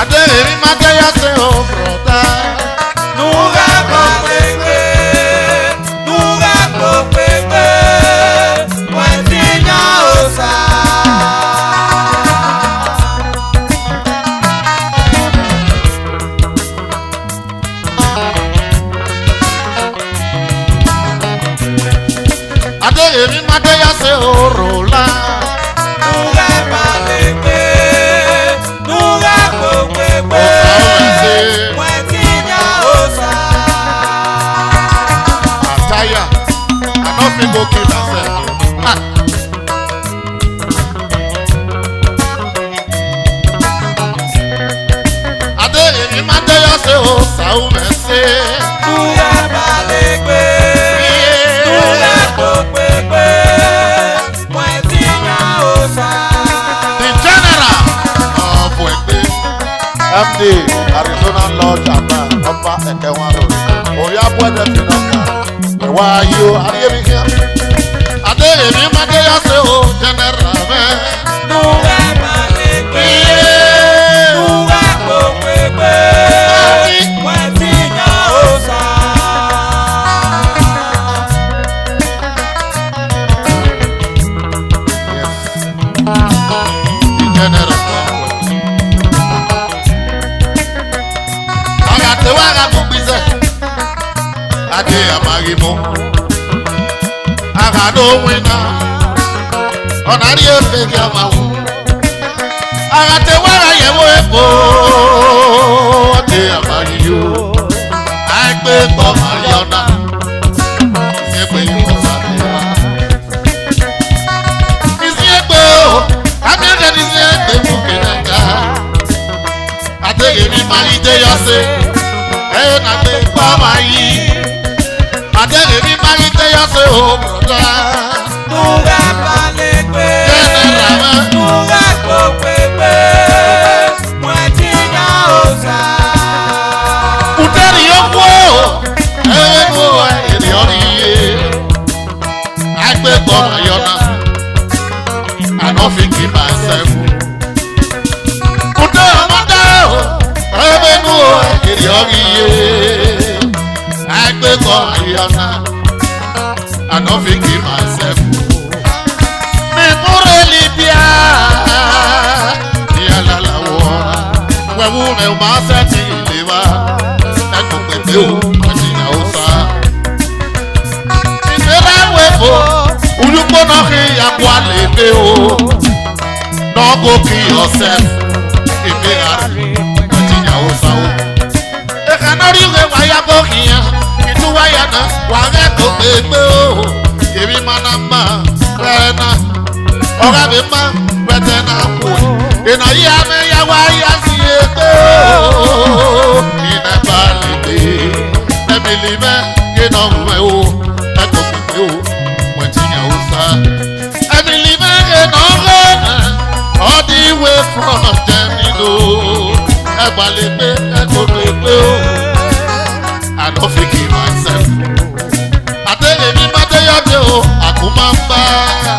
Adéhìrí má déyà sí o brọ̀dá. Nuga kọ̀pẹ̀pẹ̀, nuga kọ̀pẹ̀pẹ̀, wọ́n ti yá ọ̀sà. Adéhìrí má déyà sí o rọ̀lá. Nuga kọ̀pẹ̀pẹ̀, nuga kọ̀pẹ̀pẹ̀, wọ́n ti yá ọ̀sà. Àtàyà, ànọ́fin go kill herself. Adéhìrí má déyà sí o sàúmẹ̀sí. Nuga kọ̀pẹ̀pẹ̀, nuga kọ̀pẹ̀pẹ̀, wọ́n ti yá ọ̀sà. The general of Wembe, MD, Arizona Lodge Japan, Upper Ekewan Road. Oya Bwede Finaka. Where are you? Adéhìrí here. Adéhìrí má déyà sí o general mẹ́. Nuga kọ̀pẹ̀pẹ̀, nuga kọ̀pẹ̀pẹ̀, wọ́n ti yá ọ̀sà. Yes. The general of Wembe. Agatewaga Bugbize. Adé Amagimo. Agado Wina. Ọ̀nàrí efe kí a máa wò. Agatewaga Yewo Epo. Adé Amagiyo. Àìpé pọ̀ Mariana. Ìsèpè yìí sáré wa. Ìsèpè o. Abíọ́dé ní ìsèpè mú kìnnìkà. Adéhìrí máa ń dé yọ́sẹ̀. Ẹ̀yọ́ náà gbé pọ̀ máa yí. Adéhìrí máa ń dé yọ́sẹ̀ o bùrọ̀dá. Nuga kọ̀pẹ̀pẹ̀, nuga kọ̀pẹ̀pẹ̀, wọ́n ti yá ọ̀sà. Uteri yoko, ego eri oriye. Agbe koma yona, I don't think in myself. Uta amada, ego eri oriye. Agbe koma yona, I don't think in myself. Me pure Libya, yala la wa. Wewu me ma seti liwa. Ẹgbẹ̀gbẹ̀ o, ọ̀jìnà ó sá. Ìgbéra wẹ̀fọ́, olùkọ́ náà kí ìyàpọ̀ àlèdè o. Náà kò kí ọ̀sẹ̀, ìgbéra ọ̀jìnà ó sá o. Ẹ̀ka náà rí ìwé wáyà kó kìíyàn, ìtúwáyà náà wà rẹ̀ tó gbégbé o. Èmi máa ná mbà rẹ̀ náà, ọ̀gá mi má rẹ̀tẹ̀ náà kú. Ìnà yìí àmì yàwó ayé sí ẹgbẹ́ o. Ìnàgbà lè dé, ẹ̀mí lè mẹ́, iná wẹ̀ o. Ẹ̀kọ́ pípé o, wọ́n ti yàn ó sá. Ẹ̀mí lè mẹ́, iná wẹ̀ náà, ọdí ìwé fún ọ̀jẹ̀ nílò. Ẹ̀gbà lè gbé, ẹ̀kọ́ pípé o. I don't think in myself. Adéhìrí má déyà dé o, àkúmá ń bá.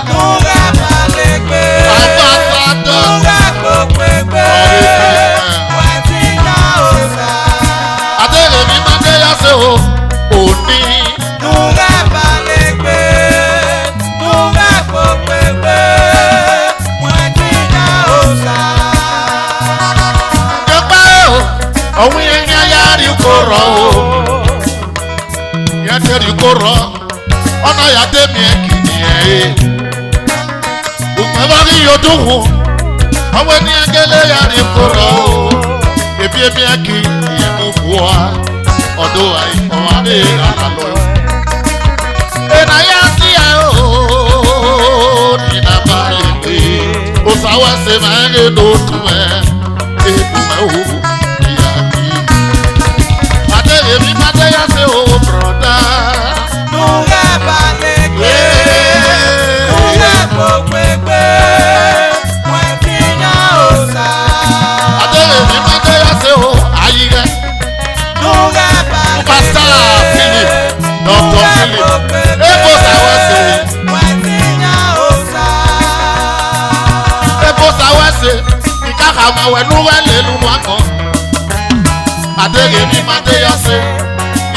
Nuga kọ̀pẹ̀pẹ̀, Ambassador. nuga kọ̀pẹ̀pẹ̀, wọ́n ti yá ọ̀sà. Adéhìrí má déyà sí o, òní. Nuga kọ̀pẹ̀pẹ̀, nuga kọ̀pẹ̀pẹ̀, wọ́n ti yá ọ̀sà. Ẹgbẹ́ o, òun yẹn ní ayárí kò rọ̀ o. Yẹn tẹ̀rí kò rọ̀, ọ̀nà yàtẹ̀ mi ẹ̀ kì í yẹn e. Òpè bá rí yọdún hù, ọwọ́ ní ẹgẹ́lẹ́ yàrí kò rọ̀ o. Ebi ẹ̀ kì í yẹn mú fún wa, ọ̀dọ́ àìkọ́ adé àlọ́. Ẹ̀nà yá sí ẹ̀ o, nínú abalẹ̀ pé o sáwọ́ ṣe máa ń rìn lótú ẹ̀. Ebùmẹ̀ o, ìyá mi. Adéhìrí má déyà sí o, bùrọ̀dá. Nuga kọ̀pẹ̀pẹ̀, nuga kọ̀pẹ̀pẹ̀, wọ́n ti yá ọ̀sà. Adéhìrí má déyà sí o, ayíyẹ. Nuga Pastor Philip, Dr. Philip, Ebo Sawase. wọ́n ti yá ọ̀sà. Ebo Sawase, ìka kama wenu wele luwako. Adege mi made yase.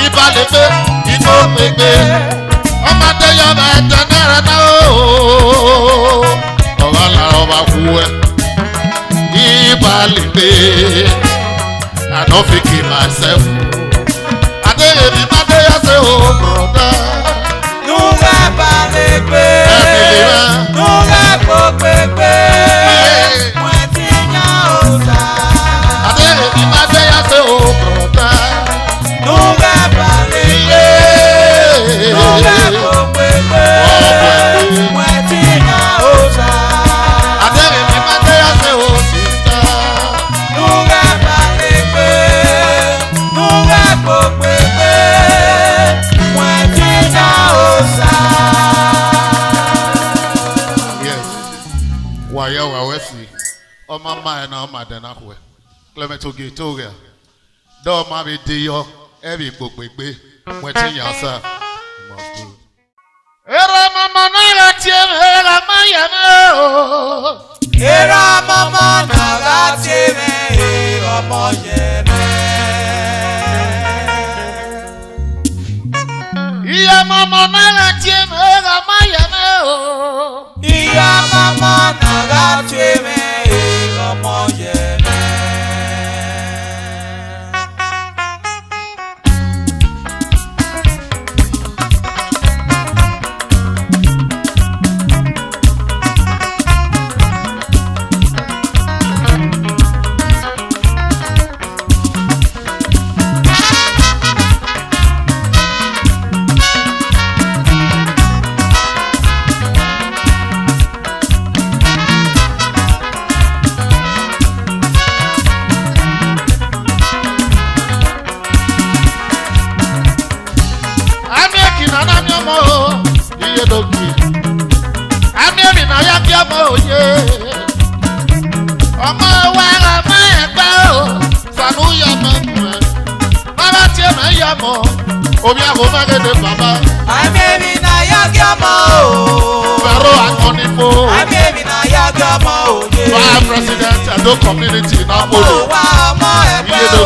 Ibalebe ino mebe. Omade yoga etenere na o. Ogala oba kuwe. Ibalebe. I don't forgive myself. Adege mi made yase o brother. Nunca balegbe. Nunca gbogbe. Mwetinya osa. Adege mi made yase o brother. Nunca balegbe. Nunca gbogbe. Mwetinya osa. Adege mi made yase o sister. Nunca balegbe. Nunca gbogbe. Mwetinya osa. Yes. Waya wa wesi. Oma ma na oma de na kwe. Clement Ogetoria. Do ma be de yo every gbogbe. Wetin ya sa. Must do. Era mama na ga tie era ma ya na o. Era mama na gati me ọmọ yẹmẹ. Iya mama na ga tie era ma ya na o. Ìyá mama na gati me ọmọ yẹmẹ. Obi ago magede baba. Àmì na yagi ọmọ o. Fero Akonifo. Àmì na yagi ọmọ òye. Vice President Edo Community Napolo. Ọmọ wa ọmọ ẹgbẹ́ o.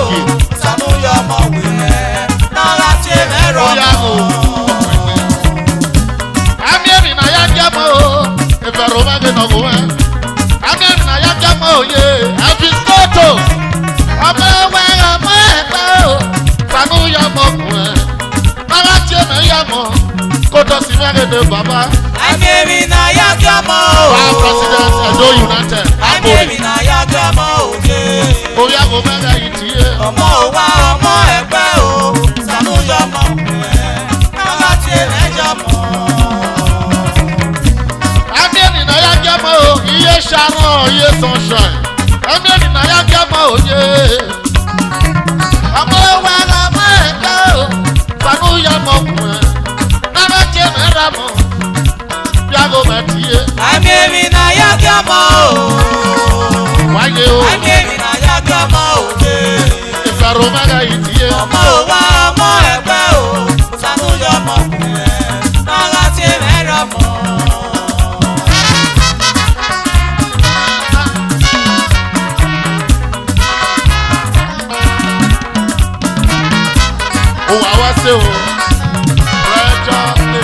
Sànúyọ ọmọ wẹ̀rẹ̀. Náírà tí mẹ́rọ mọ́. Àmì na yagi ọmọ o. Fero magede ọgọ ẹ. Àmì na yagi ọmọ òye. Afiskoto. Ọmọ wa ọmọ ẹgbẹ́ o. Sànúyọ ọmọ wẹ̀rẹ̀. Koto Simagede Baba. Àmì na yagi ọmọ o. Vice President Edo United. Àmì na yagi ọmọ òye. Oya go mega itie. Ọmọ wa ọmọ ẹgbẹ́ o. Sànúyọ ọmọ wẹ̀rẹ̀. Náírà tí mẹ́jọ mọ́. Àmì na yagi ọmọ o. Iye Sharon, iye Sunshine. Àmì na yagi ọmọ òye. Ọmọ wa ọmọ ẹgbẹ́ o. Sànúyọ ọmọ wẹ̀rẹ̀. Àmì na yagi ọmọ o. Wáyé o. Àmì na yagi ọmọ òye. Ìfẹ̀rù mẹ́ga ìdíyẹ. Ọmọ wa ọmọ ẹgbẹ́ o. Sànúyọ ọmọ wẹ̀rẹ̀. Náírà tí mẹ́rọ mọ́. Òun àwa ṣe o. Rẹ́jọ́ lé.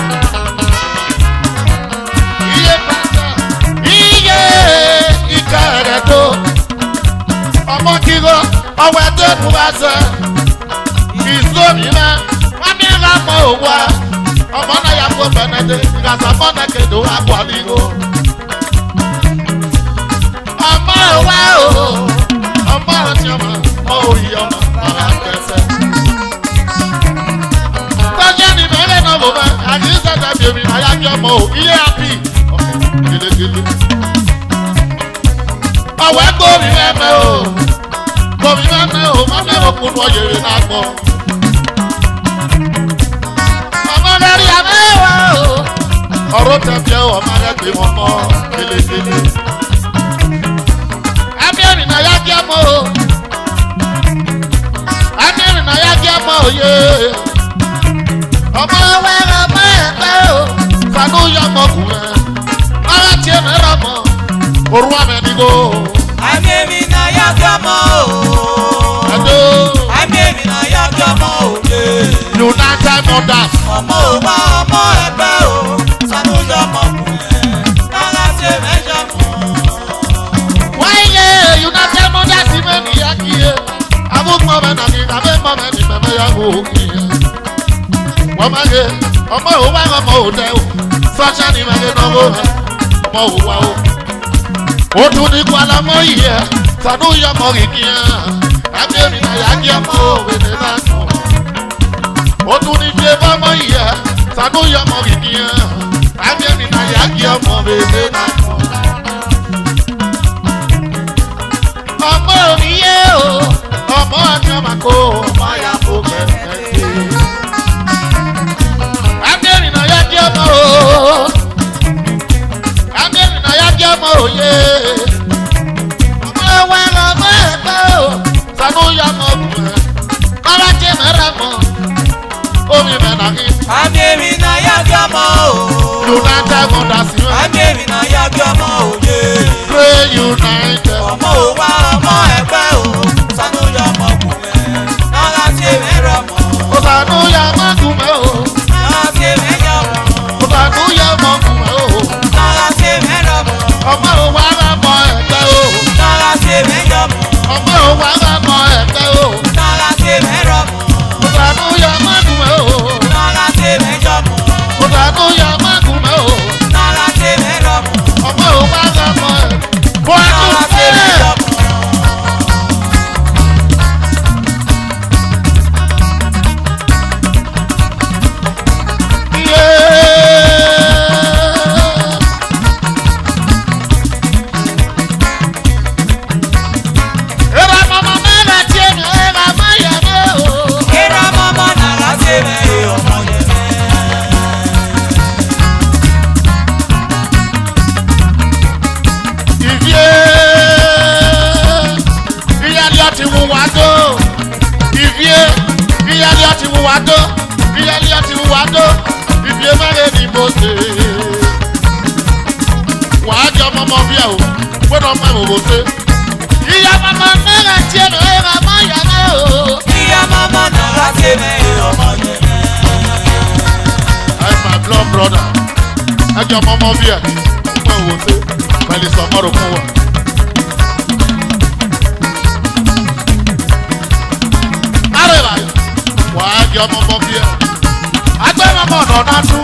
Iye pàṣẹ. Iye ìka rẹ̀ tó. Ọmọ kíkọ́ ọwọ́ ẹ̀tọ́ ẹ̀kú wá sẹ́. Ìsómi náà wọ́n ní ìlànà òwò. Ọmọ náà yà kó bẹ̀nẹ̀dẹ̀. Ìgbàsá mọ́nà kéde wà pọ̀ nígbó. Ọmọ wa o. Ọmọ àti ọmọ òyì ọmọ ọmọ àgbẹ̀sẹ̀. Sọ́jẹ́ni mẹ́rẹ̀ náà bò bá àdìsẹ́ tàbí omi náà yájú ọmọ o. Iye àpì. Gèlègèlè. Ọ̀wẹ́ gbòmí mẹ́mẹ́ o. Gbòmí mẹ́mẹ́ o. Mọ́mẹ́ òkun ọ̀yẹ̀rẹ̀ náà gbọ́. Ọmọ lórí àmẹ́wà o. Ọ̀rọ̀ tẹ̀fẹ́ ọmọ rẹ̀ pé wọ́n mọ́ gèlègèlè. Àmì ẹ̀rìn náà yájú ọmọ o. Àmì ẹ̀rìn náà yájú ọmọ òye. Ọmọ wẹ́rẹ́ ọmọ ẹ̀fẹ́ o. Sànúyọ ọmọkùnrin. Ọ̀rọ̀ tiẹ̀ mẹ́rọ̀ mọ́. Orú àmẹ́nigo. Àmì na mothers. ọmọ ò wá ọmọ ẹgbẹ́ o sànúyọ ọmọkùnrin náírà ṣe mẹ́jọ mọ́. Wáyé United Mothers ìmẹ̀ nìyá kí ẹ. Abúgbọ̀n mẹ́ta ní abẹ́ mọ́ mẹ́ni mẹ́mẹ́ yá wò ó kí ẹ. Wọ́n máa yẹ ọmọ ò wá ọmọ ò tẹ́ o. Sọ́ṣà ni mẹ́ni náwó rẹ̀ ọmọ ò wá o. Ó tún ní kó alámọ́ yìí ẹ̀ sànúyọ ọmọ kìkì ẹ̀. Abẹ́rẹ́ ìnáyà kí ọmọ òwe ní náà kàn. Ó tún ní bí ẹbá mọ́ yìí ẹ̀ sànúyọ ọmọ kìkì ẹ̀. Abẹ́rẹ́ ìnáyà kí ọmọ òwe ní náà kàn. Ọmọ mi yé o, ọmọ ọjọ́ máa kó ọmọ ya kó kẹ̀kẹ́. Abẹ́rẹ́ ìnáyà kí ọmọ o. Abẹ́rẹ́ ìnáyà kí ọmọ òye. Ọmọ wa ọmọ ẹ̀gbẹ́ o, sànúyọ ọmọ òkùnrin. Kọ́lá jẹ́ mẹ́rẹ̀ mọ́, omi mẹ́ta kí. Abẹ́rẹ́ náà yá bí ọmọ o. United Mothers ìmẹ̀. Abẹ́rẹ́ náà yá bí ọmọ òye. Pray United. ọmọ ò wá ọmọ ẹgbẹ́ o sànúyọ ọmọkùnrin náírà ṣe mẹ́rọ mọ́. Ó sànúyọ ọmọkùnrin o. náírà ṣe mẹ́jọ mọ́. Ó sànúyọ ọmọkùnrin o. náírà ṣe mẹ́rọ mọ́. Ọmọ ò wá ọmọ ẹ̀gbẹ́ o. náírà ṣe mẹ́jọ mọ́. Ọmọ ò wá ọmọ ẹ̀gbẹ́ o. náírà ṣe mẹ́rọ mọ́. Ó sànúyọ ọmọkùnrin o. náírà ṣe mẹ́jọ mọ́. Ó sànúyọ ọmọkùnrin o. náírà ṣe mẹ́rọ mọ́. Ọmọ ò wá ọmọ ẹ̀gbẹ́ o. náírà ṣe mẹ́jọ mọ́. Era mama náírà ṣe mẹ́rọ ọmọ yẹn mẹ́. Ìyá mama náírà tiẹ̀ lọ ẹ̀rọ máa yà náà o. Ìyá mama náírà ṣe mẹ́rọ ọmọ yẹn mẹ́. I'm my blood brother. Ẹjọ́ mọ́mọ́ bí ẹ̀ mọ̀ wò ṣe pẹ̀lú sọ̀mọ́rò fún wa. Arẹ̀bà wà á jẹ́ mọ́mọ́ bí ẹ̀. Agbẹ́ mọ́mọ́ ọ̀nà náà tú,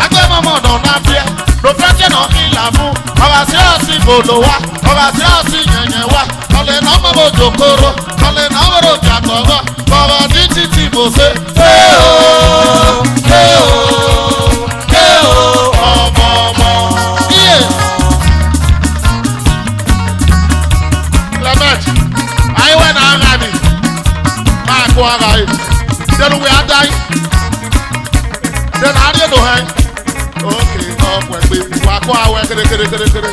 agbẹ́ mọ́mọ́ ọ̀nà náà bí ẹ̀. Lọ́fẹ́jẹ̀ náà kí là fún. Ọ̀rọ̀ sí ọ̀sìn bòlò wa, ọ̀rọ̀ sí ọ̀sìn yẹ̀yẹ̀ wa. Kọ̀lẹ̀ náà mọ̀ bò jòkóró, kọ̀lẹ̀ náà mọ̀ bò jàgbọ̀ngàn. Kọ̀rọ̀ ní títì bò ṣe. Ọmọ. Iye. Clement, àyíwẹ̀ náà ń rà mí. Máa kó ara yìí. Dẹ́nu wẹ̀ á dá yìí. Dẹ́nu á rí èdò hẹ́n. Okay, ọ̀pọ̀ ẹ̀gbẹ́ wà kó àwẹ̀ kérékérékéré.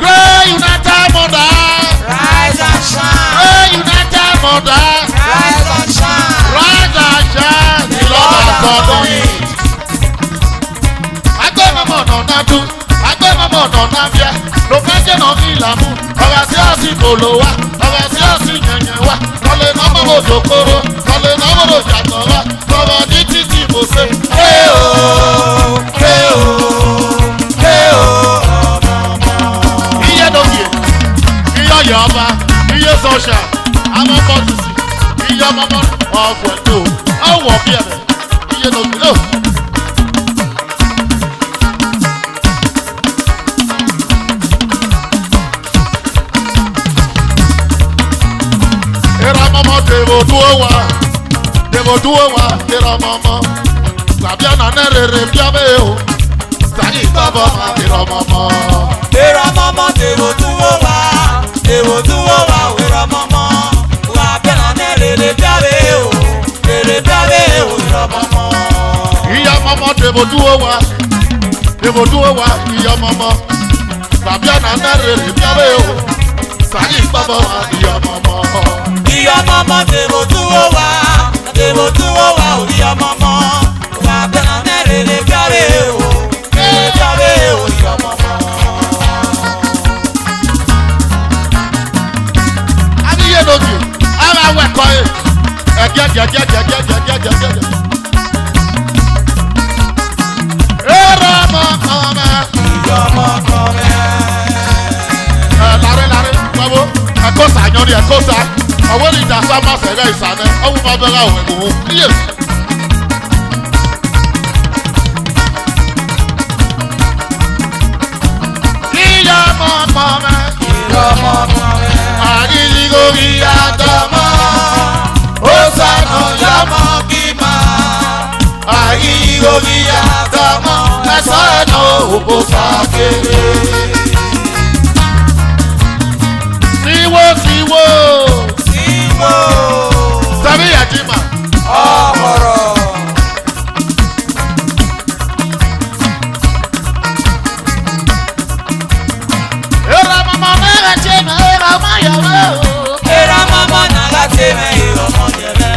Great United Mothers. Rise and shine. Great United Mothers. Rise and shine. Rise and shine. The Lord has done it. Agbẹ́ mọ́mọ́ ọ̀nà náà dún. Agbẹ́ mọ́mọ́ ọ̀nà náà fẹ́. Ló fẹ́ jẹ́ náà kí ìlàmú. Ọ̀rọ̀ sí ọ̀sìn kòló wa. Ọ̀rọ̀ sí ọ̀sìn yẹ̀yẹ̀ wa. Kọ́lé náà mọ̀ bò jòkóró. Kọ́lé náà mọ̀ bò jàgbọ̀n wa. Kọ̀rọ̀ ní títì bò ṣe. Iye dòkè. Iye ọ̀yẹ̀ ọba. Iye sọ̀ṣà. Àwọn ọmọ tuntun. Iye ọmọ ọ̀pọ̀ ẹ̀dọ́. Ọ̀wọ̀ bí ẹ̀rẹ̀. Iye dòkè náà. Dèbò dúró wa, kéré ọmọ. Tàbí ọ̀nà náà rere bí ọbẹ̀ o. Sàyìn tọ́bọ̀ máa kéré ọmọ. Èrò ọmọ tèrò dúró wá, èrò dúró wá, èrò ọmọ. Wà bẹ́ẹ̀ náà rèrè bíáwé o, rèrè bíáwé o, èrò ọmọ. Ìyá ọmọ dèbò dúró wa, ìyá ọmọ. Tàbí ọ̀nà náà rere bí ọbẹ̀ o. Sàyìn tọ́bọ̀ máa ìyá ọmọ. Ìyá ọmọ tèrò dúró wá, èrò dúró wá, ìyá ọmọ. Wà bẹ́ẹ̀ náà rèrè bíáwé o, rèrè bíáwé o, ìyá ọmọ. Adíyẹ lójú, ara wẹ̀kọ̀ yìí. Ẹ̀gẹ́gẹ́gẹ́gẹ́gẹ́gẹ́gẹ́gẹ́. Kosa nyoni ya kosa. Aweli da sama sele isane. Awu mabela owengu. Yes. Iya mama me. Agiligo giyadama. Osano yama kima. Agiligo giyadama. Esano uposakere. Siwo. Sabi Yajima. Ọ̀rọ̀. Era mama mera chema era maya mo. Era mama naga teme ọmọ yẹrẹ.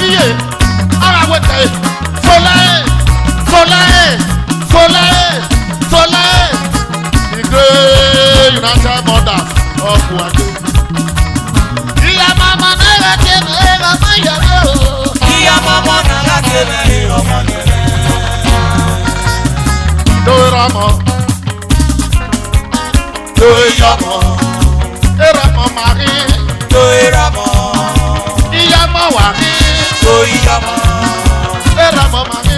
Iye. Ara wete. Folae. The great United Mothers of Wade. Iya mama naga chema era maya mo. Ìyá mama naga teme ọmọ yẹrẹ. Doiramo. Era mama ri. Tóyìrá mọ́. Iya mama ri. Tóyìrá mọ́. Era mama ri.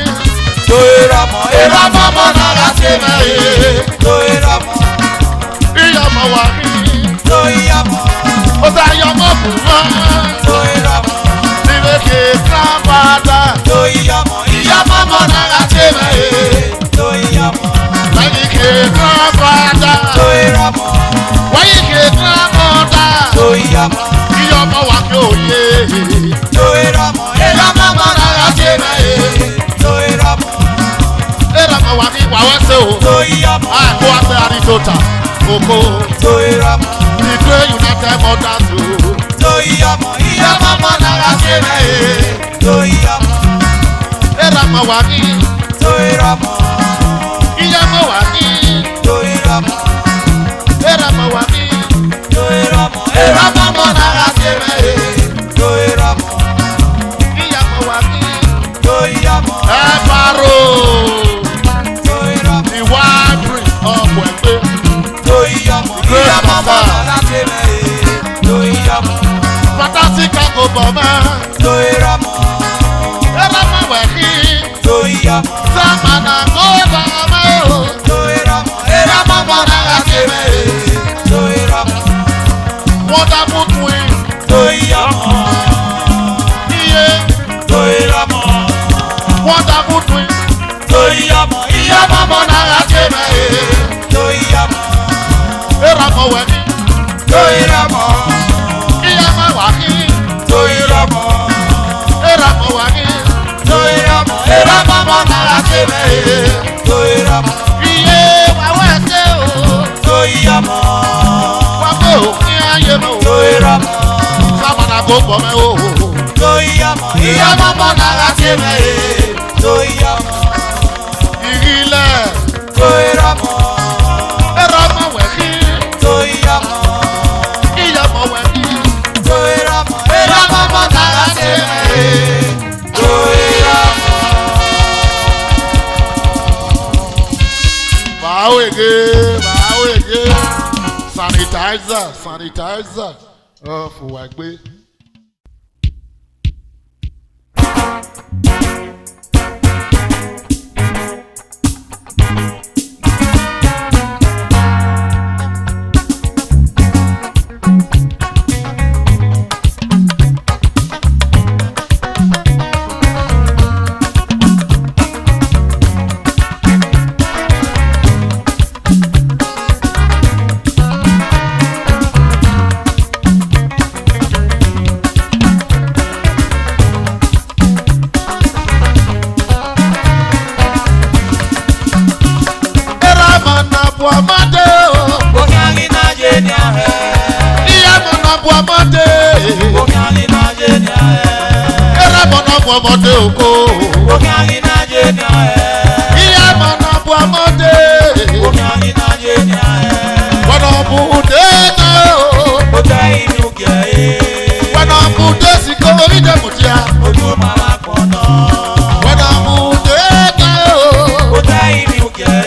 Tóyìrá mọ́. Era mama naga chema era. Tóyìrá mọ́. Iya mama ri. Tóyìrá mọ́. Oza yomo buwa. Tóyìrá mọ́. Nibeke grandfather. Tóyìrá mọ́. Iya mama naga chema era. Tóyìrá mọ́. Nibeke grandfather. Tóyìrá mọ́. Wayike grandmother. Tóyìrá mọ́. Iya mama wa ke oye. Tóyìrá mọ́. Iya mama naga chema era. Tóyìrá mọ́. Era mama wa ki wa wese o. Tóyìrá mọ́. Ah, go ase Arizota. Oko. Tóyìrá mọ́. The great United Mothers o. Tóyìrá mọ́. Iya mama naga chema era. Tóyìrá mọ́. Era mama wa ki. Tóyìrá mọ́. Iya mama wa ki. Tóyìrá mọ́. Era mama wa ki. Tóyìrá mọ́. Era mama naga chema era. Tóyìrá mọ́. Iya mama wa ki. Tóyìrá mọ́. Ebaro. Tóyìrá mọ́. The winery of Wembe. Tóyìrá mọ́. Ìyá mama naga teme. Tóyìrá mọ́. Fantastic Kako Boma. Tóyìrá mọ́. Era mama wa ki. Tóyìrá mọ́. Samana Goba Mo. Tóyìrá mọ́. Era mama naga chema era. Tóyìrá mọ́. Wonderful twin. Tóyìrá mọ́. Iye. Tóyìrá mọ́. Wonderful twin. Tóyìrá mọ́. Iya mama naga chema era. Tóyìrá mọ́. Era mama wa ki. Tóyìrá mọ́. Iya mama wa ki. Tóyìrá mọ́. Era mama wa ki. Tóyìrá mọ́. Era mama naga chema era. Tóyìrá mọ́. Iye wa wese o. Tóyìrá mọ́. Wa mo ni aye mo. Tóyìrá mọ́. Samana Goba Mo. Tóyìrá mọ́. Iya mama naga chema era. Tóyìrá mọ́. Irile. Tóyìrá mọ́. Era mama wa ki. Tóyìrá mọ́. Iya mama wa ki. Tóyìrá mọ́. Era mama naga chema era. Tóyìrá mọ́. Bawege. Sanitizer. Fún wa gbé. Ọmọdé oko. Omi ayin na je ni aye. Iya mọ̀nà bu ọmọdé. Omi ayin na je ni aye. Wọ̀nà bu déètò. O tẹ inú gẹ̀. Wọ̀nà bu déèsì kó orí dẹ̀mù tíya. Ojú màmá pọ̀ náà. Wọ̀nà bu déètò. O tẹ inú gẹ̀.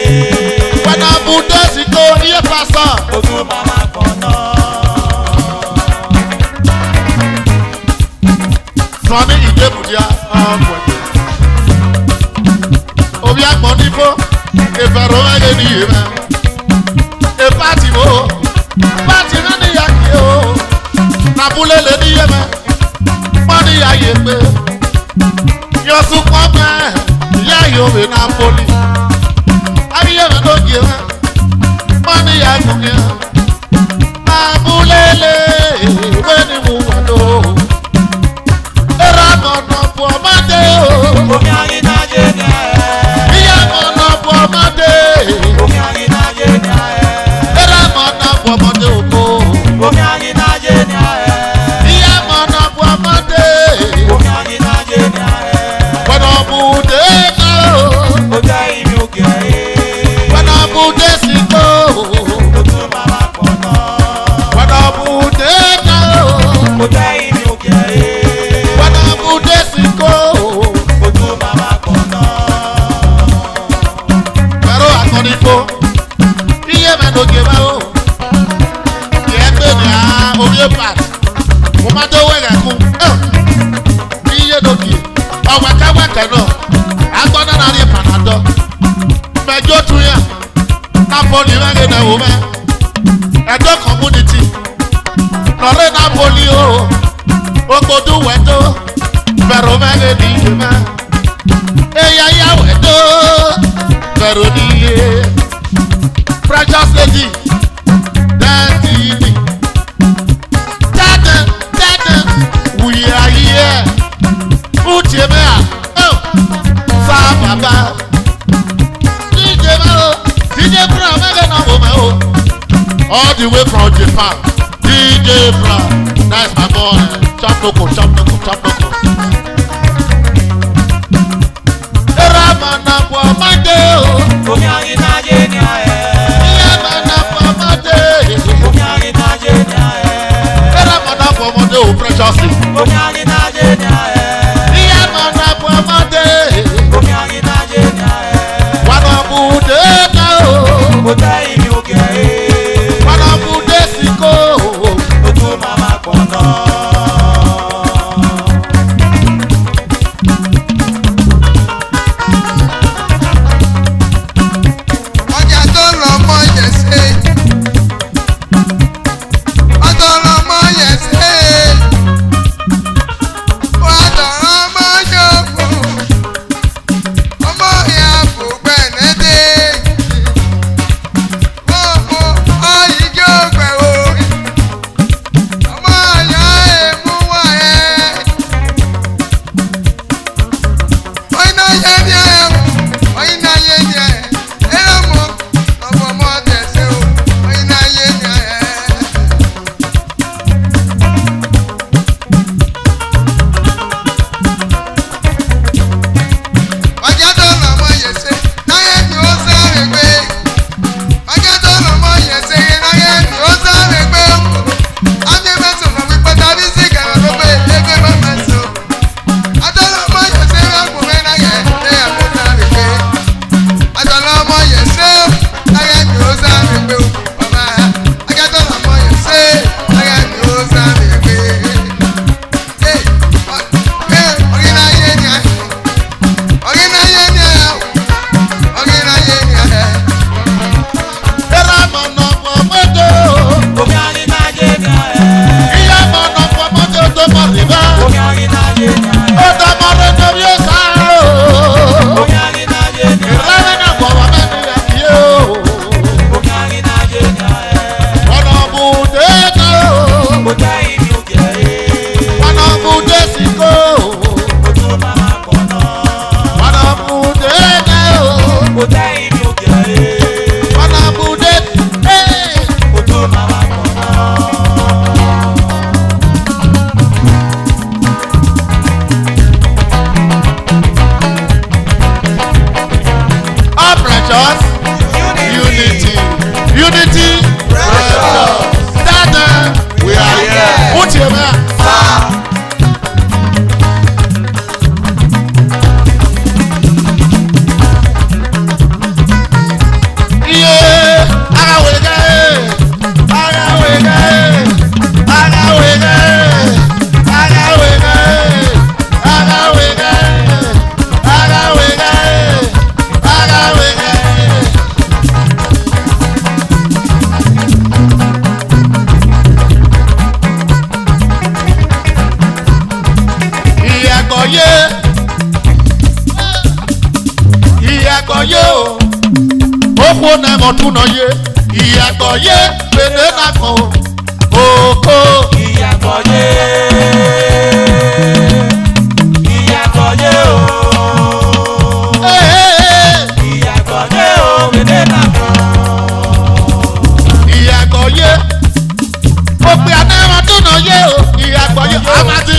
Wọ̀nà bu déèsì kó iye pàṣọ. ojú mama pọ̀nà. Sọ́ni ìjẹ́bùdíà ọ̀pọ̀ ẹ̀jẹ̀. Obi àgbọ̀n nífó, ìfẹ̀rọ̀ ẹ̀yẹ nìyí mẹ́. Ìpàtì wo, pàtì náà níyà kí o. Nàbúlé lè níyẹ mẹ́, wọ́n níyà yẹ pé. Yọ̀sùn pọ̀ mẹ́, ìyá yòówé Napoli. Ayé mẹ́ ló jẹ mẹ́, wọ́n níyà gùn yẹn. Nàbúlé lè wé ni mo wà ló. Era mọ̀nà bọ̀ ọmọdé o. Omi ayin náà jẹ́ ní ayẹ. Ìyá mọ̀nà bọ̀ ọmọdé. Omi ayin náà jẹ́ ní ayẹ. Era mọ̀nà bọ̀ ọmọdé òkú. Omi ayin náà jẹ́ ní ayẹ. Ìyá mọ̀nà bọ̀ ọmọdé. Omi ayin náà jẹ́ ní ayẹ. Gbọ̀dọ̀ bùdé náà o. Ó jẹ́ ìmí òkè ayé. Gbọ̀dọ̀ bùdé sí kó. Ojú mama pọ̀nà. Gbọ̀dọ̀ bùdé náà o. Ó jẹ́ ìmí òkè ayé. Gbọ̀dọ̀ bùdé sí kó. Ojú mama pọ̀nà. Ẹ̀rọ àkọ́nifó. Iye mẹ́nu gé bá o. Yẹ gbé ní a orí pat. Mo máa tó wẹ̀rẹ̀ kú. Iye lókè. Ọ̀wẹ̀kẹ́wẹ̀kẹ́ náà. Agbọ́dọ̀ náà rí panadol. Mẹjọ tún yà. Napoli mẹ́rin náà wò mẹ́. Ẹjọ́ community. Lọ́rẹ́ Napoli o. Ogbodu wẹ̀dọ́. Bẹ̀rù mẹ́rin ní iye mẹ́. Eya ya wẹ̀dọ́. Bẹ̀rù ní iye. Precious lady. Dẹ́ẹ̀tì ni. Tẹ́tẹ̀ wùyí ayé. Uche mẹ́ à. Sá bàbá. DJ mẹ́ o. DJ Brown mẹ́rin náà wò mẹ́ o. All the way from Japan. DJ Brown. That's my boy. Chop loco, chop loco, chop loco. Era mana bọ̀ ọmọdé o. Omi ayin náà jẹ́ ní ayẹ. Ìyá mana bọ̀ ọmọdé. Omi ayin náà jẹ́ ní ayẹ. Era mana bọ̀ ọmọdé o preciously. Omi ayin náà jẹ́ ní ayẹ. Ìyá mana bọ̀ ọmọdé. Omi ayin náà jẹ́ ní ayẹ. Wàdà bùdé náà o. Ó jẹ́ ìmí òkè ayé. Wàdà bùdé sí kó. Ojú mama pọ̀nà. Oko na motu no ye. Iyagbo ye. Bene na ko. Oko. Iyagbo ye. Iyagbo ye o. Iyagbo ye o. Bene na ko. Iyagbo ye. Ope ana motu no ye o. Iyagbo ye. Amadi.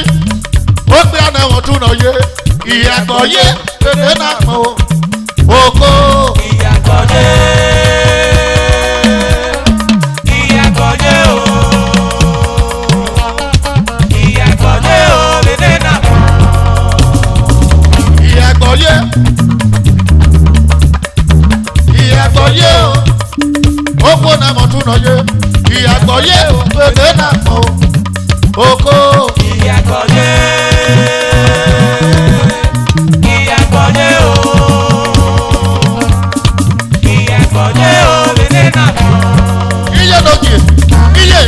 Ope ana motu no ye. Iyagbo ye. Bene na ko. Oko. Iyagbo ye. Iyagbo ye o. Iyagbo ye o. Bene na ko. Iyagbo ye. Iyagbo ye o. Oko na motu no ye. Iyagbo ye. Bene na ko. Oko. Iyagbo ye. Iyagbo ye o. Iyagbo ye o. Bene na ko. Iye doji. Iye.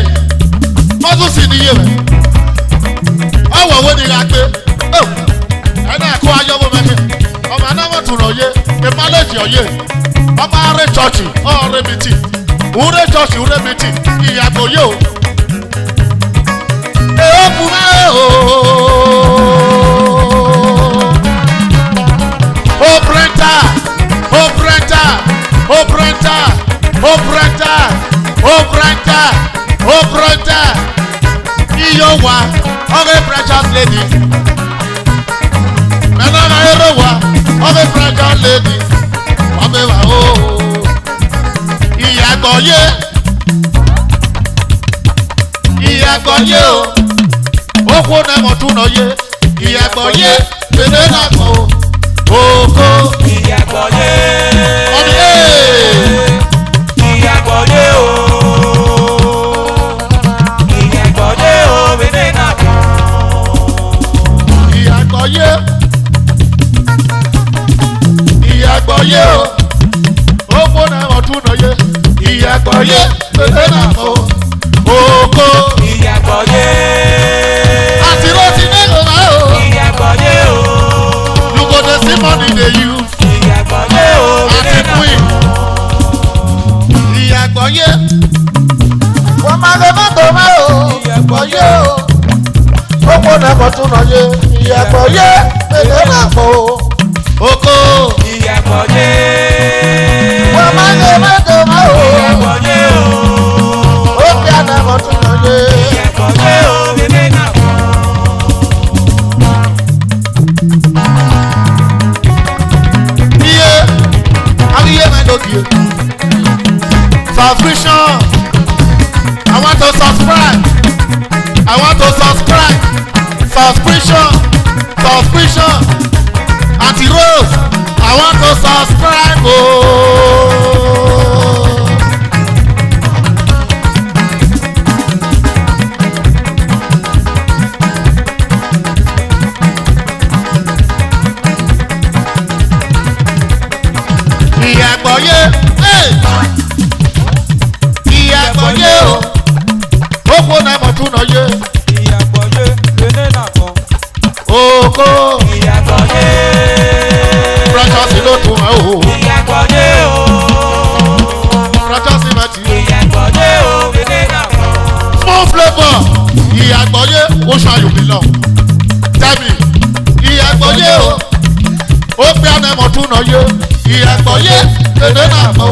Mozu si ni ye. Awo wo ni la pe. Oh. Ana ko ayo wo me. Ọmọ na motu no ye. E maleji oye. Ọmọ are church. Ore meeting. Ure church, ure meeting. Iyagbo ye o. Iyowa, okay, precious lady. Menana Erowa, okay, precious lady. Wabeba oh, Iyagbo ye. Iyagbo ye o. Oko na motu no ye. Iyagbo ye. Bene na ko. Oko. Iyagbo ye. Omi Iyagbo ye o. Iyagbo ye o. Bene na ko. Iyagbo ye. Iyagbo ye o. Oko na motu no ye. Iyagbo ye. Bene na ko. Oko. Iyagbo ye. Àti roti mélòó máa o. Iyagbo ye o. You go dey see money dey use. Iyagbo ye o. Àti queen. Iyagbo ye. Wọ́n máa lè má tó máa o. Iyagbo ye o. Oko na motu no ye. Iyagbo ye. Bene na ko. Oko. Iyagbo ye. Wọ́n máa lè má tó máa o. Iyagbo ye o. Ope ana motu no ye. Iyagbo ye o. Bene na ko. Iye. Abiye ma dogi. Subscription. I want to subscribe. I want to subscribe. Subscription. Subscription. Auntie Rose. I want to subscribe. Oh. Iyagbo ye. Hey. Iyagbo ye o. Oko na motu no ye. Iyagbo ye. Bene na ko. Oko. Iyagbo ye. Precious no to my o. Iyagbo ye o. Precious ma ti. Iyagbo ye o. Bene na ko. Small flavor. Iyagbo ye. O ṣa you belong. Tell me. Iyagbo ye o. Ope ana motu no ye. Iyagbo ye. Bene na ko.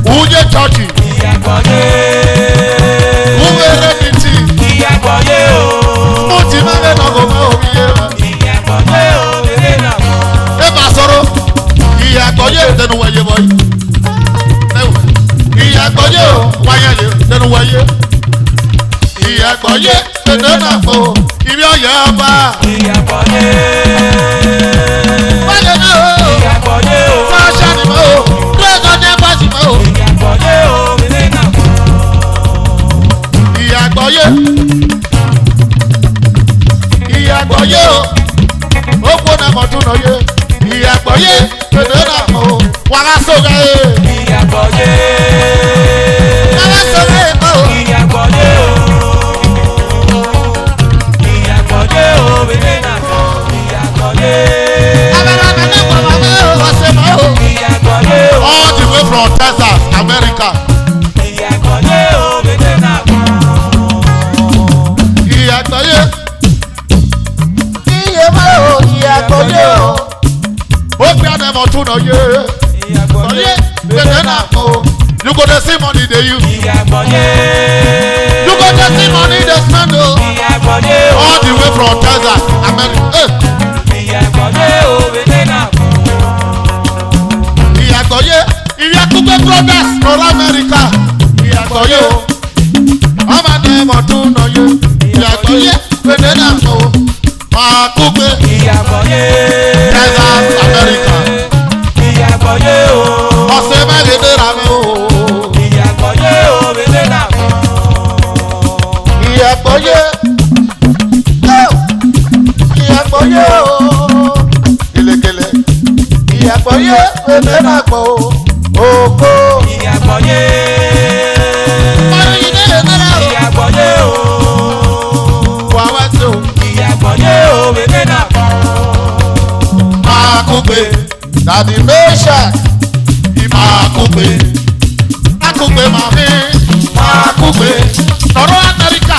Uje church. Iyagbo ye. Uwe remiti. Iyagbo ye o. Moti ma le no go ma o mi ye. Iyagbo ye o. Bene na ko. E ba sọ̀rọ̀. Iyagbo ye tẹnu wẹ̀yẹ boy. Iyagbo ye o. Wáyé ye tẹnu wẹ̀yẹ. Iyagbo ye. Bene na ko. Ibi ọ̀yẹ́ ọba. Iyagbo ye. Wáyé náà o. Iyagbo ye o. Fáṣà ni mo o. Lọ́jọ́ ní bọ́sì mo o. Iyagbo ye o. Bene na ko. Iyagbo ye. Iyagbo ye o. Oko na motu no ye. Iyagbo ye. Bene na ko. Wàhálà sọ̀rọ̀ ye. Iyagbo ye. Wàhálà sọ̀rọ̀ ye mo o. Iyagbo ye o. Iyagbo ye o. Bene na ko. Iyagbo ye. Abẹ́rẹ́ abẹ́rẹ́ pọ̀ mọ́ o. Ọ̀sẹ̀ mọ́ o. Iyagbo ye o. All the way from Texas. no ye. Oye, bebe na mo. You go to see money they use. You go to see money they spend. All the way from Texas, America. If you could get brothers from America, I'm a name or two, no you. Bebe na mo. Makupe, Texas, America. Ọ̀sẹ̀ mẹ́rin léra mi o. Ìyàgbọ́yé o. Kèlèkèlè. Ìyàgbọ́yé pèmè náà pọ̀ o. Ògbó. Ìyàgbọ́yé. Mọ̀rún yìí ní èmẹ́rẹ́ o. Ìyàgbọ́yé o. Wà wá sí o. Ìyàgbọ́yé o pèmè náà pọ̀. Makupe, Daddy Meshach. Makupe, Makupe mami, Makupe, Noro America,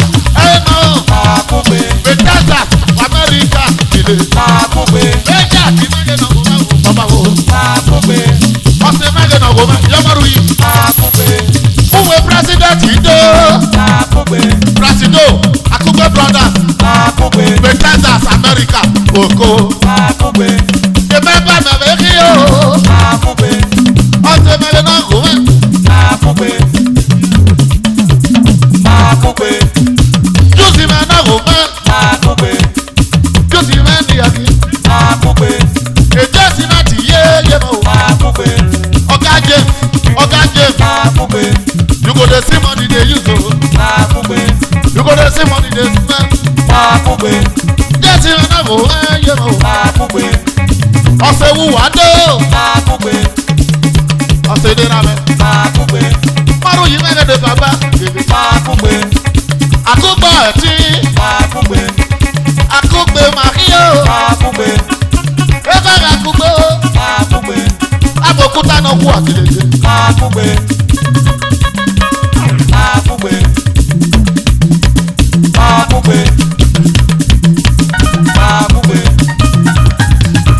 no, Makupe, Texas, America, Makupe, Meshach, Baba wo, Makupe, Ose mege no go, Yamarui, Makupe, Uwe President Ido, Makupe, Presido, Akupe brothers, Makupe, Texas, America, Oko, Makupe, Remember Naverio, Makupe. Ose mege no go, Makupe, Makupe, Josi me no go, Makupe, Josi me ni aki, Makupe, Ejesi na ti ye mo. Makupe, Oga James, Makupe, you go to see money they use o. Makupe, You go to see money they spend. Makupe, Jesi me no go, ye mo. Makupe, Ose wuwa do, Makupe, ose de na me. Makupe, Maru yi me de baba. Makupe, Akugbo eti, Makupe, akugbe Mario. Makupe, Eka akugbo, Makupe, abokuta no ku atileke. Makupe, Makupe, Makupe, Makupe,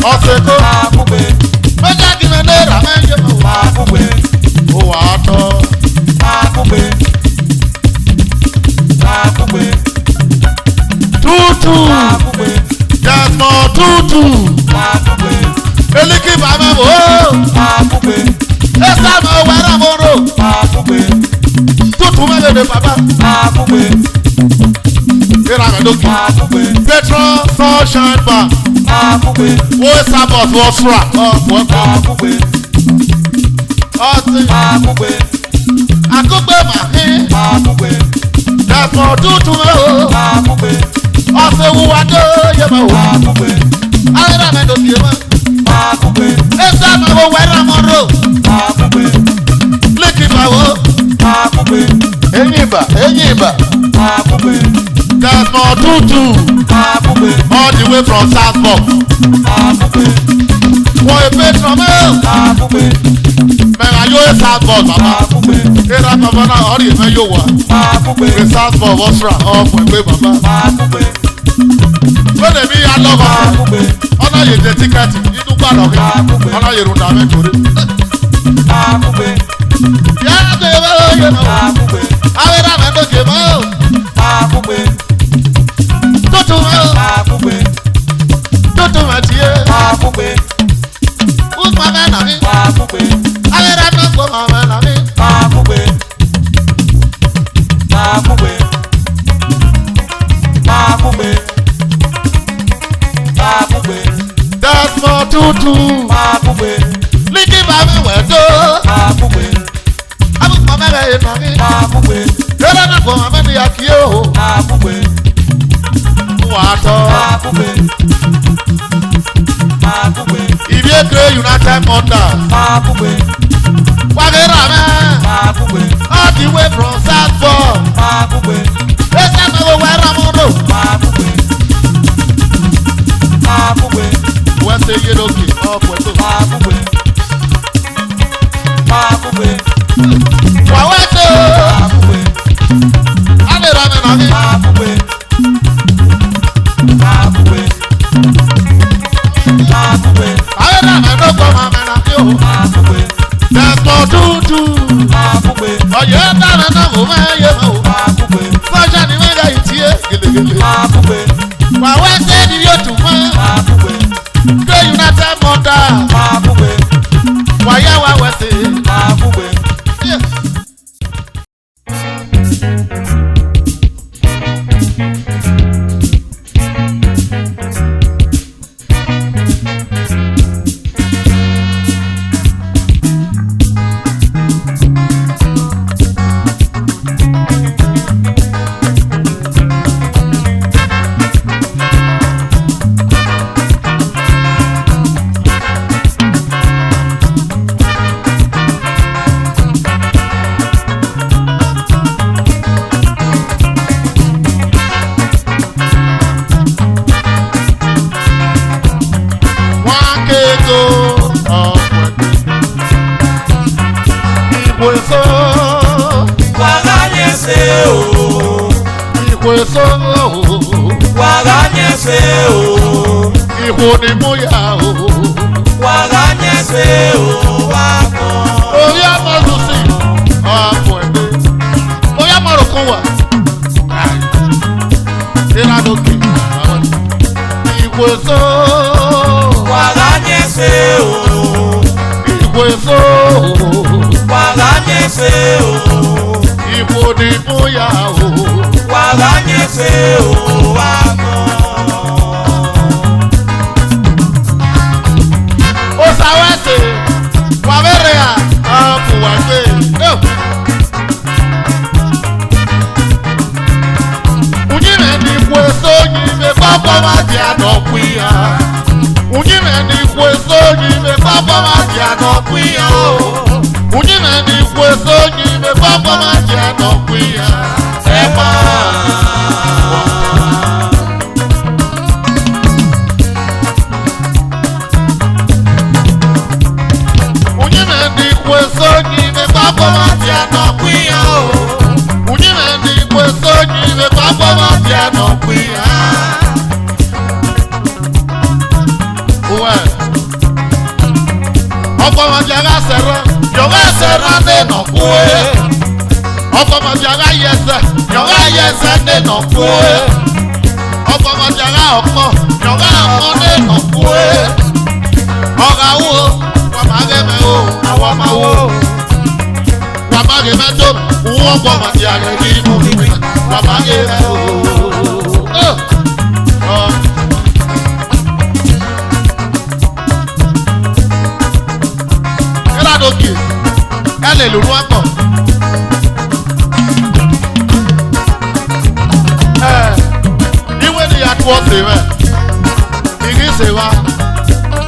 Ose ko, Makupe, meja ki me de ra me ye mo. Makupe, O wa to, Makupe, Makupe, tutu, Makupe, just more tutu. Makupe, Eliki ba me wo, Makupe, esa me wera mo ro. Makupe, Tutu me de baba. Makupe, Era me doki. Makupe, Petro Sunshine Bar. Makupe, Wo sabot wo fra. Makupe, Ọtí. Makupe, Akúgbé màmí. Makupe, Dẹ̀fọ̀ tútù mẹ́ o. Makupe, Ọ̀sẹ̀ wúwa tó yẹ mẹ́ o. Makupe, Ayélujára mi ló tiẹ̀ mẹ́. Makupe, Ẹ̀sẹ̀ mi wo wẹ́rẹ́ mọ́ ro. Makupe, Líkì bá wo. Makupe, Eyín ìbà. Makupe, Dẹ̀fọ̀ tútù. Makupe, All the way from Southport. Makupe, Wọ́n èpè tán mẹ́ o. Makupe, Mẹ́ra yóò ẹ̀ Southport bàbá. Makupe, Ẹ̀rọ bàbá náà ọ̀rì ẹ̀fẹ́ yóò wà. Makupe, Ẹ̀ Southport wọ́n fra ọ̀pọ̀ ẹ̀gbẹ́ bàbá. Makupe, Lónìí mi yà lọ́kọ̀. Makupe, Ọ̀nà yè jẹ tíkẹ́ẹ̀tì nínú gbàdọ̀ kí. Ọ̀nà yè rúdà mẹ́tòrí. Makupe, Yà á gbé wọ́n yé mọ́. Makupe, Ayélujára mi ló tiẹ̀ mọ́ o. Makupe, Tútù mẹ́ o. Makupe, Tútù mẹ́ tiẹ̀. Makupe, Úpọ̀ mẹ́ nà mí. Makupe, Ayélujára mi gbọ́ mọ́ mẹ́ nà mí. Makupe, Makupe, Makupe, Makupe, Desmond Tutu. Makupe, Líkì bá mi wẹ̀ tó. Makupe, Abúkọ̀ mẹ́ rẹ̀ yé nà mí. Makupe, Eré náà gbọ́ mọ́ mẹ́ ní akí o. Makupe, Wà á tọ́. Makupe, Makupe, Ìbí èkéré United Mother. Makupe, Wà á rà mẹ́. Makupe, All the way from Southport. Makupe, Ẹ̀sẹ̀ mi wo wẹ́rẹ́ mọ́ ro. Makupe, Makupe, Wẹ́ ṣe yé lókè ọ̀pọ̀ ètò. Makupe, Makupe, Wà wá tó. Makupe, Ayélujára mi nà mí. Makupe, Makupe, Makupe, Ayélujára mi ló gbọ́ mọ́ mẹ́ nà mí Ikweso waganyese o ihuni muya o waganyese o wako oya mazusi apo ebe oya marokowa ira doki Ikweso waganyese o Ikweso waganyese o ihuni muya o waganyese o wako Osawese waberea apo wagbe Unyime ni Ikweso nyime papa matia no kuya Unyime ni Ikweso nyime papa matia no kuya Unyime ni Ikweso nyime papa matia no kuya Ema Unyime ni Ikweso nyime papa matia no kuya Unyime ni Ikweso nyime papa matia no kuya Ọkọ̀ mọ̀jàgá sẹ̀rẹ̀, yọ̀gá sẹ̀rẹ̀ nínú kúé. Ọkọ̀ mọ̀jàgá yẹsẹ̀, yọ̀gá yẹsẹ̀ nínú kúé. Ọkọ̀ mọ̀jàgá ọ̀pọ̀, yọ̀gá ọ̀pọ̀ nínú kúé. Ọ̀gá wo, wà má gẹ̀mẹ̀ o, àwọn ọmọ wo. Wà má gẹ̀mẹ̀ tó, wọ́n kọ̀ mọ̀jàgá nínú kúé. Wà má gẹ̀mẹ̀ o. Lókè ẹ lè lòrú àpọ̀ ìwé ni yàtọ̀ ọ̀sẹ̀ rẹ̀ ìrìn ṣe wa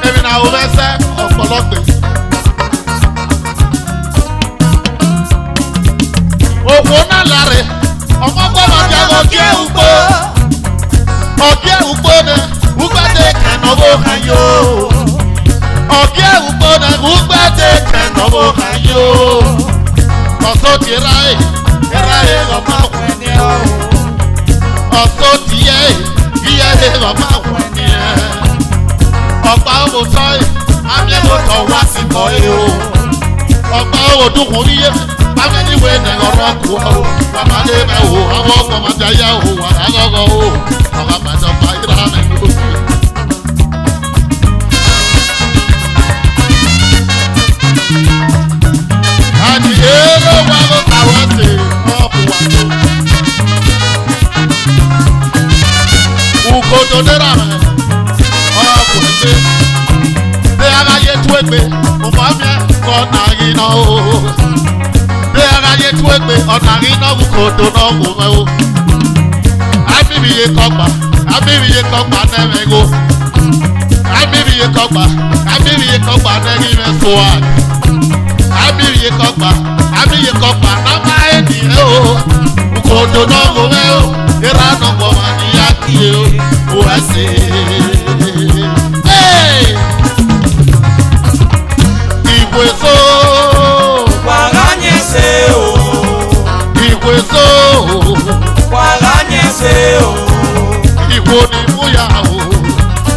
èmi náà ò fẹ́ ọ̀pọ̀lọpẹ̀ òwò náà láre ọmọ gbọ́dọ̀ jẹ́ ọ̀gẹ́ ùgbó ni ùgbàdé kànáwó kan yóò. Ọ̀gẹ́ ugbo na ugbete kẹ̀nọ́wó ayé o. Ọ̀sọ́ ti ráyè ọmọ wẹ̀ni o. Ọ̀sọ́ ti yẹ ọmọ wẹ̀ni ẹ̀. Ọ̀pá òmùtọ́ amẹ́mọ̀tọ̀ wá sí kọ́ ẹ o. Ọ̀pá òdùnkùn níyẹ amẹ́niwé nẹ̀rọ̀ kú o. Bàbá lé mẹ́ o, àwọn ọkọ̀ máa jẹ́ yá o, wà lágọ́gọ́ o. Àwọn àmàjọ fà yíra mẹ́ lókè. Ani ero wa lo kawase oku wa to. Ukoto dera me oku se. De aga ye tuegbe mo ma mi ko na yi no o. De aga ye tuegbe ona ri no ukoto no mo me o. Abi bi ye kokpa na me go. Abi bi ye kokpa na ri me so a. Abiriye kọgba n'ọma ẹni ẹ o nkodo n'ọgọ ẹ o ìrà nọgbọ ma ni ya kie o ẹsẹ. Ikweso waganyese o Ikweso waganyese o Ikwo ni múyà o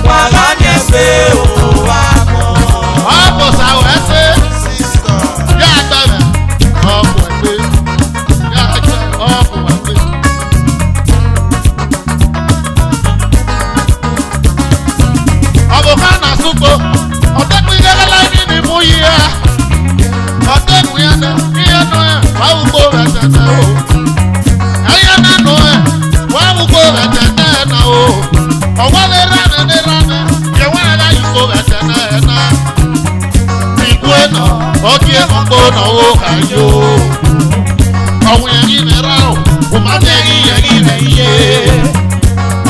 waganyese o wako ọ̀pọ̀ sàwọ̀ ẹsẹ̀. Ọ̀gẹ́ ọ̀pọ̀ náà ó kà yó. Ọ̀hún yẹn yìí mẹ́ra o, kò má tẹ̀rí yẹn yìí mẹ́ yé.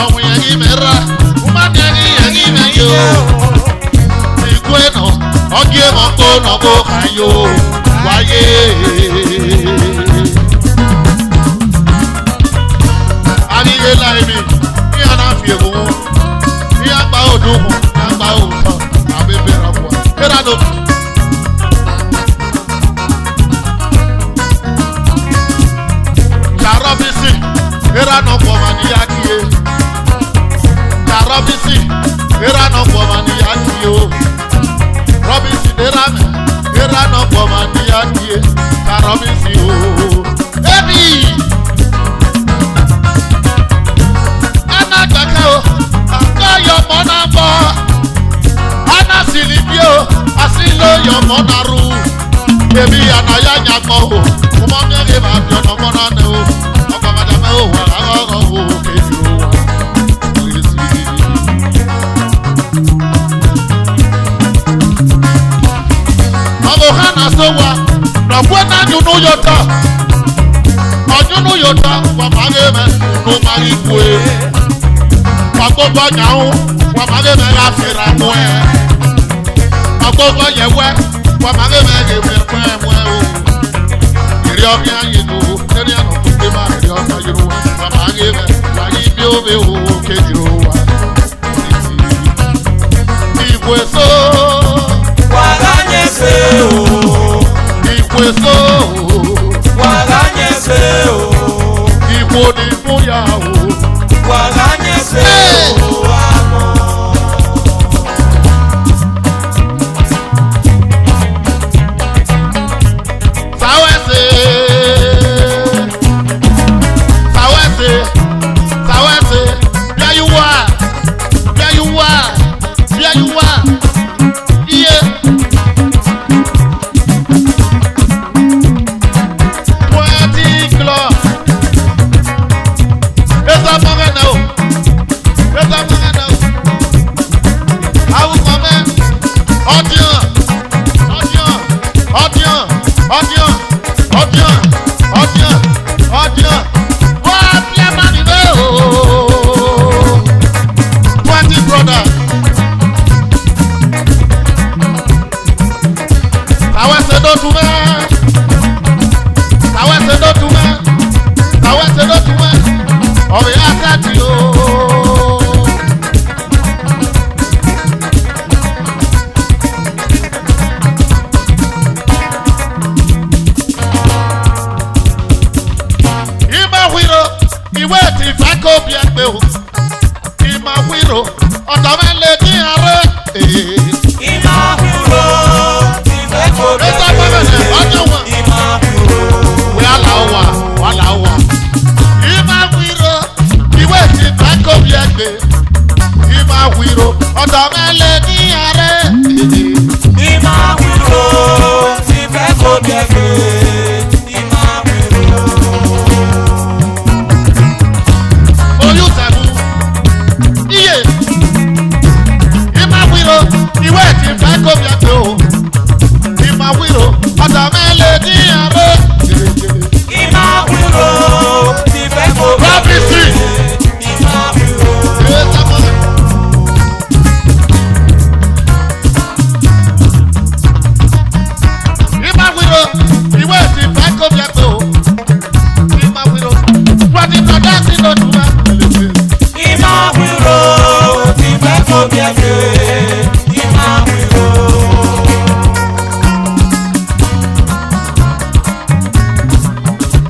Ọ̀hún yẹn yìí mẹ́ra, kò má tẹ̀rí yẹn yìí mẹ́ yó. Ìgbó ẹ̀nà ọ̀gẹ́ ọ̀pọ̀ náà ó kà yó. Wáyé. Àríyé láì mi, ní àná fi èkó wọn. Ní àgbà òdùn wọn, ní àgbà òòtọ́, àbẹ̀bẹ̀ rà wọ̀. Kéra ló. era no kwamani yakie. Robinson, era no kwamani yakie. Robinson era no kwamani yakie. Robinson, Ebi. Ana kakao, anga yo monambo. Ana silibio, asilo yo monaru. Ebi ana ya nyako, umamye ba yo no monane o. Akabada me o wa ago keju wa. Abo hana so wa, na kwena nyunu yota. Anyunu yota wa mageme no mari kwe. Agogo nyawo wa mageme la fira mwe. Agogo yewe wa mageme ge mwe mwe o. Iri obi ayidu, eri anu kuke ma iri obi ayidu wa mageme wa ibi obe o kejiro wa. Ikwe so waganye se o. Ikwe so waganye se o. Ikwo ni fuya o. Waganye se o amo. Sawese, Sawese, Sawese, there you are, there you are, there you are, yeah. Poetic club. It's a moment now. It's a moment now. I will come in. Audience, audience, audience, audience, audience, audience, audience. What your money oh? 20 brothers. I want to do to me. I want to do to me. I want to do to me. Oh yeah, that's you. Ìwé tí fákó bí ẹgbẹ́ o, ìmọ̀ wíro, ọ̀dọ́ mi lè ní àárẹ̀. Ìmọ̀ wíro, ìfẹ́ kò bẹ̀rẹ̀. Ọjọ́ wọn. Ìmọ̀ wíro. Wàhálà wà, wàhálà wà. Ìmọ̀ wíro, ìwé tí fákó bí ẹgbẹ́. Ìmọ̀ wíro, ọ̀dọ́ mi lè ní àárẹ̀. Ìmọ̀ wíro, ìfẹ́ kò bẹ̀rẹ̀. Ìmọ̀ wíro. Oyún tẹ̀mú. Iye. Ìmọ̀ wíro, ìwé tí fákó bí ẹgbẹ́ o. Ìmọ̀ wíro, ọ̀dọ́ mi lè ní àárẹ̀. Ìmọ̀ wíro, ìfẹ́ kò bẹ̀rẹ̀. Ìmọ̀ wíro. Ìmọ̀ wíro, ìwé tí fákó bí ẹgbẹ́ o. Ìmọ̀ wíro, wọ́n ti tọ́jà sí lọ́dún wa. Ìmọ̀ wíro, ìfẹ́ kò bẹ̀rẹ̀. Ìmọ̀ wíro.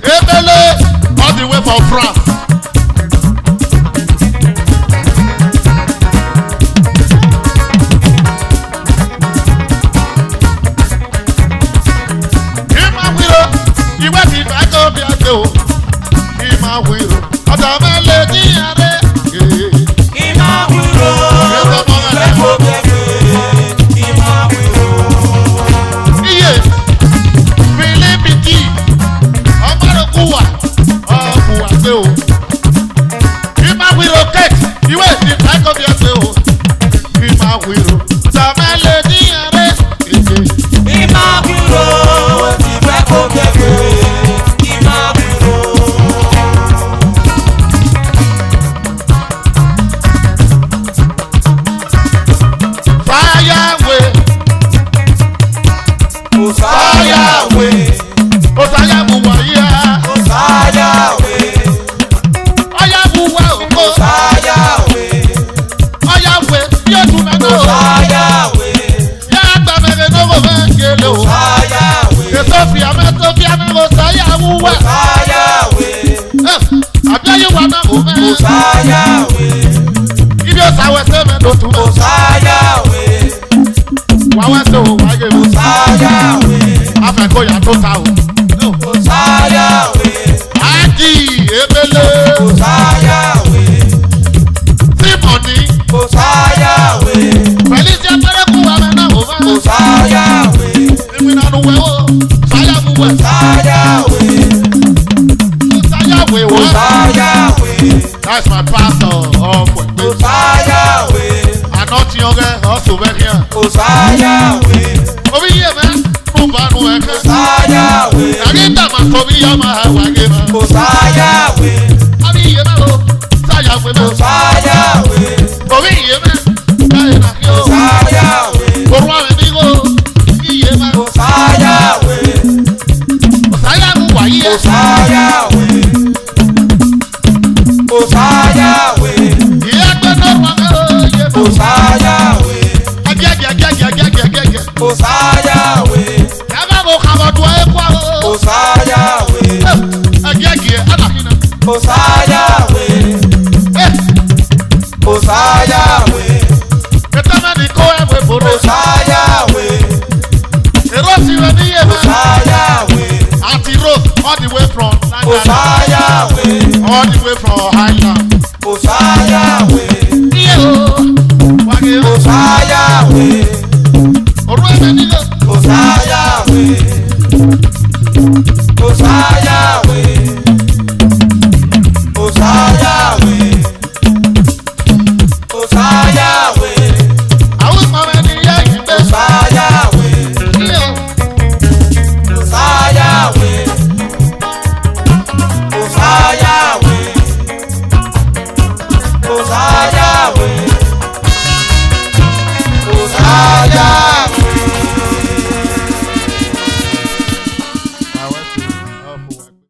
Ebele all the way from France. Ìmọ̀ wíro, ìwé tí fákó bí ẹgbẹ́ o. Ìmọ̀ wíro, ọ̀dọ́ mi lè ní àárẹ̀. Ìmọ̀ wíro, ìfẹ́ kò bẹ̀rẹ̀. Ìmọ̀ wíro. Iye Filipiti ọmọdékùwà ọkùwà pé o. Ìmọ̀ wíro kẹ́ẹ̀tì ìwé tí fákó bí ẹgbẹ́ o. Ìmọ̀ wíro, ọ̀dọ́ mi lè ní àárẹ̀. Ìmọ̀ wíro, ìfẹ́ kò bẹ̀rẹ̀. Ìmọ̀ wíro. Fáyàwé, Òsáyàwé, ó sáyàwó wọ̀nyí á. Òsáyàwé, bóyá tó ta o. Osayawe. Aji ebele. Osayawe. Simoni. Osayawe. Felicia Pereku wa mena o ma. Osayawe. Emi na nu we o. Sayamu we. Osayawe. Osayawe wa. Osayawe. That's my pastor. Oh, Osayawe. Anoti oge also back here. Osayawe. Obi ye me. Nuba nu eke. Osayawe. Agita ma tobi ya ma ha wa ge ma. Osayawe. Abi ye me o. Sayawe me. Osayawe. Obi ye me. Kai na ki o. Osayawe. Orwa me bi go. Iye ma. Osayawe. Osayamu wa ye. Osayawe. Osayawe. Ye gbe no wa me o ye ma. Osayawe. Agege. Osayawe. Yaba go ka go do e kwa o. Osayawe. Agege ana hina. Osayawe. Osayawe. Ketama ni ko e we boro. Osayawe. Erosi we ni ye ma. Osayawe. Anti road all the way from London. Osayawe. All the way from